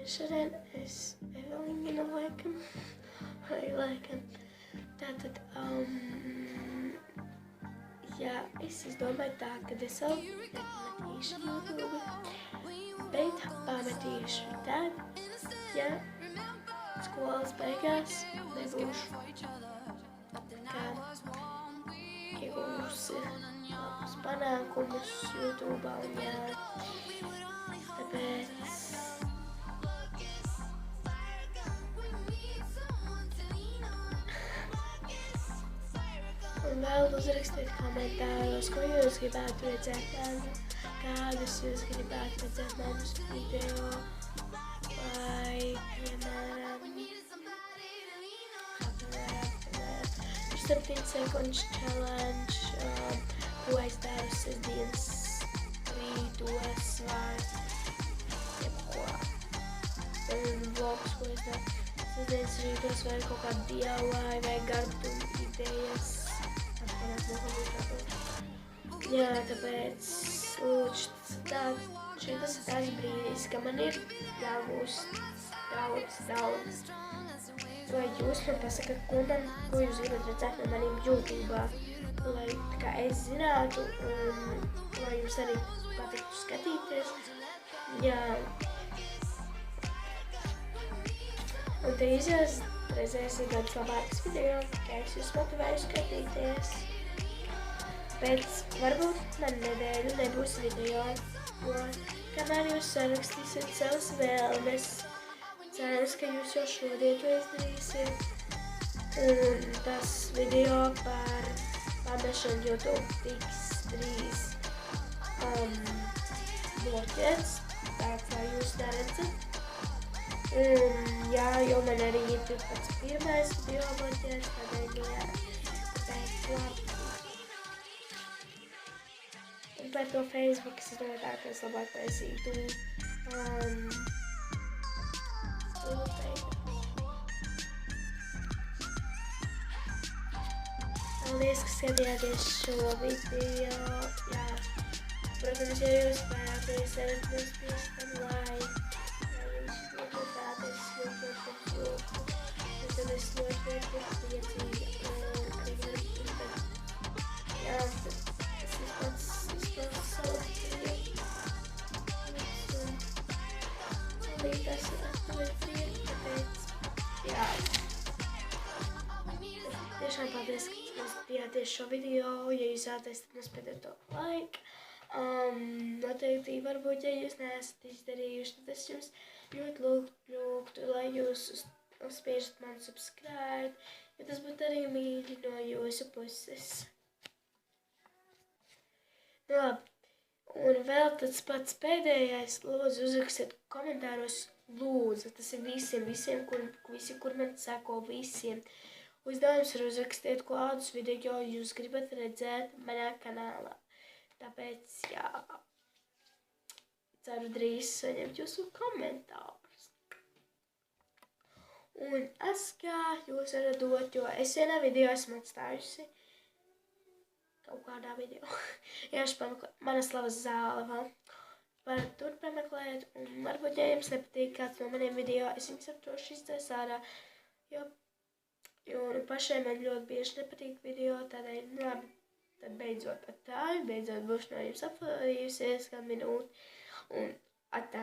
Šodien es Evelīna laikam, tātad, jā, es izdomāju tā, ka es vēl nepametīšu YouTube, bet pametīšu tad, ja skolas beigās nebūšu kā iegūsi labus panākumus YouTube, un jā, tāpēc un vēl uzrakstiet komentāros, ko jūs gribētu redzēt mani, kādus jūs gribētu redzēt manus video, vai, piemēram, 7 sekundžu challenge, ko es daru sestdienas rītos, vai jebko. Un vlogs, ko es daru sestdienas rītos, vai kaut kādu DIY, vai garbumu idejas. Jā, tāpēc lūdzu, šitas ir tāds brīdis, ka man ir jāgūst daudz. Lai jūs man pasakat, ko jūs gribat redzēt no maniem YouTube'ā, lai kā es zinātu, un lai jums arī patiktu skatīties. Jā. Un te izjās reizēs ir daudz labākas video, kā es jūs motivēju skatīties. Bet varbūt man nedēļu nebūs video, jo kamēr jūs sarakstīsiet savas vēlmes, cerams, ka jūs jau šodien to izdarīsiet. Un tas video par pamešanu YouTube tiks drīz bloķēts, tāds kā jūs neredzat. Un jā, jo man arī ir pats pirmais video bloķēts, tādēļ jā, tāpēc labi. Un par to Facebook es domāju tā, ka es labāk taisītu Paldies, ka skatījāties šo video. Jā, protams, ja jūs vēlaties varat nospiest par like, ja jūs noklausāties YouTube, tad es ļoti priecīga un arī gribētu. Jā, tas ir pats salaktīja. Un arī tas ir atpaliek, tāpēc, jā. Tiešām paldies, ka skatījāties šo video, ja jūs vēlaties, tad nospiediet to like. Noteikti, varbūt, ja jūs neesat izdarījuši, tad es jums ļoti lūgtu, lai jūs uzspiežat man subscribe, jo tas būtu arī mīļi no jūsu puses. Nu labi, un vēl tāds pats pēdējais, lūdzu uzrakstiet komentāros, lūdzu, tas ir visiem, kur man sako visiem. Uzdevums ir uzrakstiet, kādus video jūs gribat redzēt manā kanālā. Tāpēc, jā, ceru drīz saņemt jūsu komentārus. Un es, kā jūs varat dot, jo es vienā video esmu atstājusi kaut kādā video. Jāši pameklēt manas slavas zāle vēl. Varat tur pameklēt, un varbūt, ja jums nepatīk kāds no maniem video, es viņus aptošu izdzēs ārā, jo pašai man ļoti bieži nepatīk video, tādēļ, nu labi, tad beidzot būšu no jums apvadījusies kādu minūti, un atā.